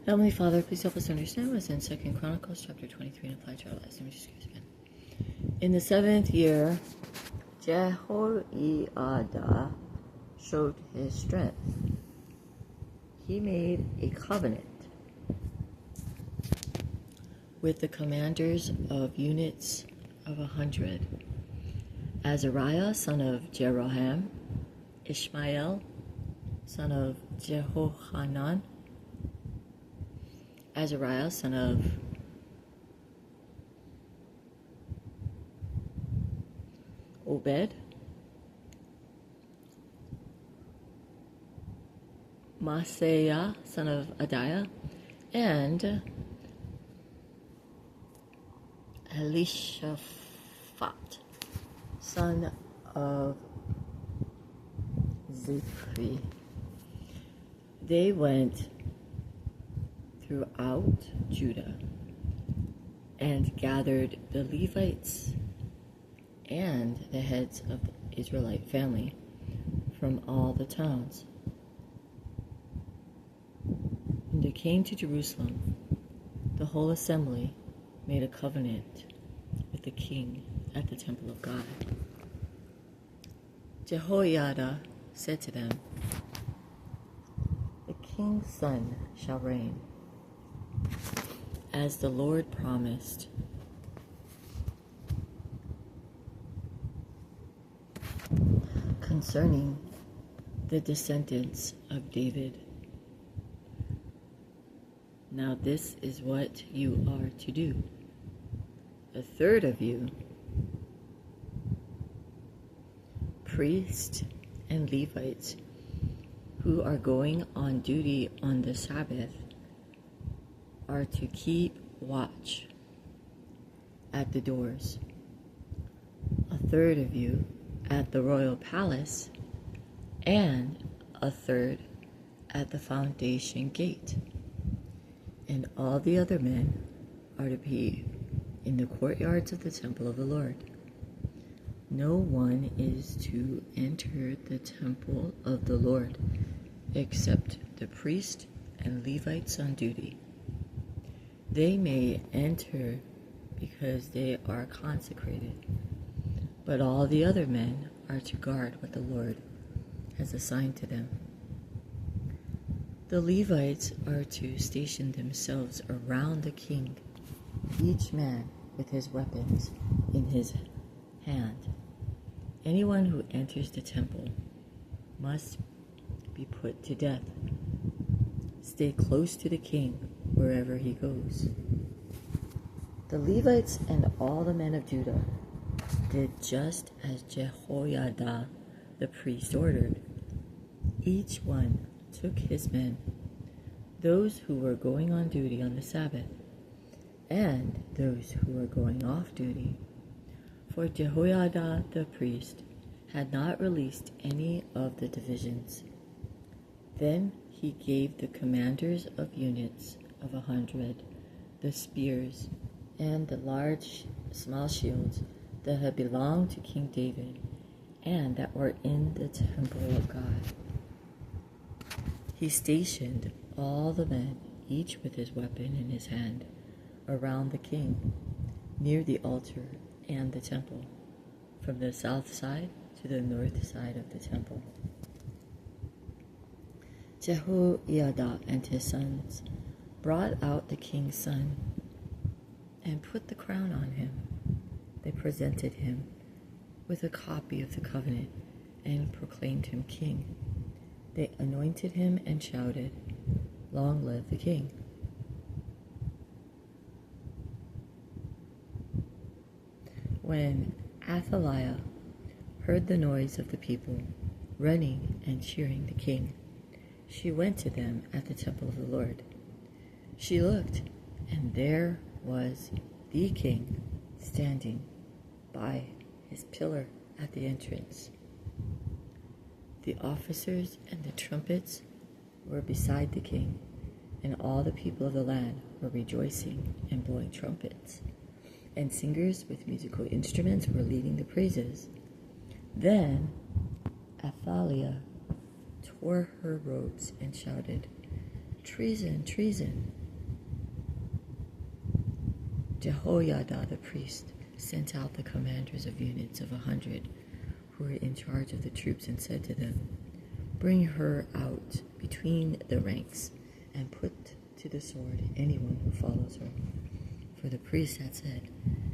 Heavenly Father, please help us understand what's in 2 Chronicles chapter 23 and apply to our lives. Let me just go again. In the 7th year, Jehoiada showed his strength. He made a covenant with the commanders of units of 100. Azariah, son of Jeroham, Ishmael, son of Jehohanan, Azariah, son of Obed, Maaseiah, son of Adiah, and Elishaphat, son of Zikri. They went throughout Judah and gathered the Levites and the heads of the Israelite family from all the towns. When they came to Jerusalem, the whole assembly made a covenant with the king at the temple of God. Jehoiada said to them, "The king's son shall reign, as the Lord promised. Concerning the descendants of David. Now this is what you are to do. A third of you, priests and Levites, who are going on duty on the Sabbath, are to keep watch at the doors. A third of you at the royal palace, and a third at the foundation gate. And all the other men are to be in the courtyards of the temple of the Lord. No one is to enter the temple of the Lord except the priest and Levites on duty. They may enter because they are consecrated, but all the other men are to guard what the Lord has assigned to them. The Levites are to station themselves around the king, each man with his weapons in his hand. Anyone who enters the temple must be put to death. Stay close to the king wherever he goes." The Levites and all the men of Judah did just as Jehoiada the priest ordered. Each one took his men, those who were going on duty on the Sabbath, and those who were going off duty. For Jehoiada the priest had not released any of the divisions. Then he gave the commanders of units of 100 the spears and the small shields that had belonged to King David and that were in the temple of God. He stationed all the men, each with his weapon in his hand, around the king, near the altar and the temple, from the south side to the north side of the temple. Jehoiada and his sons brought out the king's son and put the crown on him. They presented him with a copy of the covenant and proclaimed him king. They anointed him and shouted, "Long live the king." When Athaliah heard the noise of the people running and cheering the king, she went to them at the temple of the Lord. She looked, and there was the king standing by his pillar at the entrance. The officers and the trumpets were beside the king, and all the people of the land were rejoicing and blowing trumpets, and singers with musical instruments were leading the praises. Then Athaliah tore her robes and shouted, treason, treason. Jehoiada the priest sent out the commanders of units of 100 who were in charge of the troops and said to them, "Bring her out between the ranks and put to the sword anyone who follows her." For the priest had said,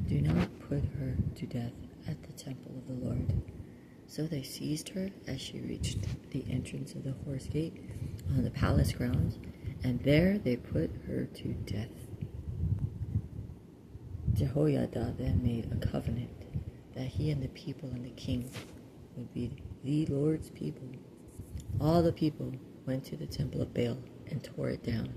"Do not put her to death at the temple of the Lord." So they seized her as she reached the entrance of the horse gate on the palace grounds, and there they put her to death. Jehoiada then made a covenant that he and the people and the king would be the Lord's people. All the people went to the temple of Baal and tore it down.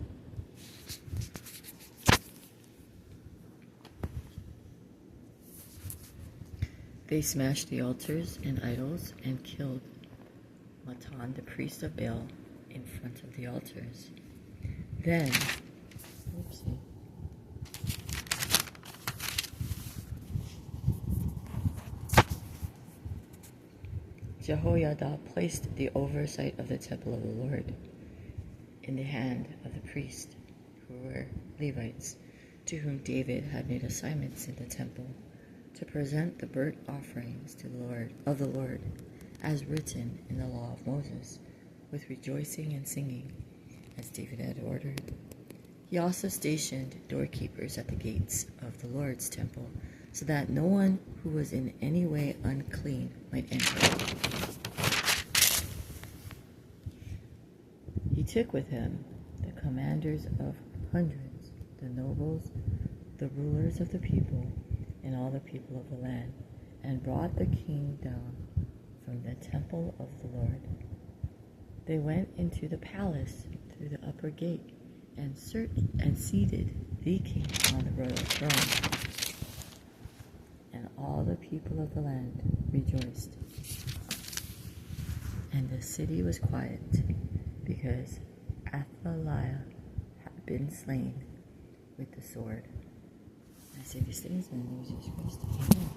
They smashed the altars and idols and killed Matan, the priest of Baal, in front of the altars. Then, Jehoiada placed the oversight of the temple of the Lord in the hand of the priests, who were Levites, to whom David had made assignments in the temple to present the burnt offerings to the Lord, as written in the law of Moses, with rejoicing and singing, as David had ordered. He also stationed doorkeepers at the gates of the Lord's temple, so that no one who was in any way unclean might enter. He took with him the commanders of hundreds, the nobles, the rulers of the people, and all the people of the land, and brought the king down from the temple of the Lord. They went into the palace through the upper gate and seated the king on the royal throne. And all the people of the land rejoiced. And the city was quiet, because Athaliah had been slain with the sword. I say these things in the name of Jesus Christ. Amen.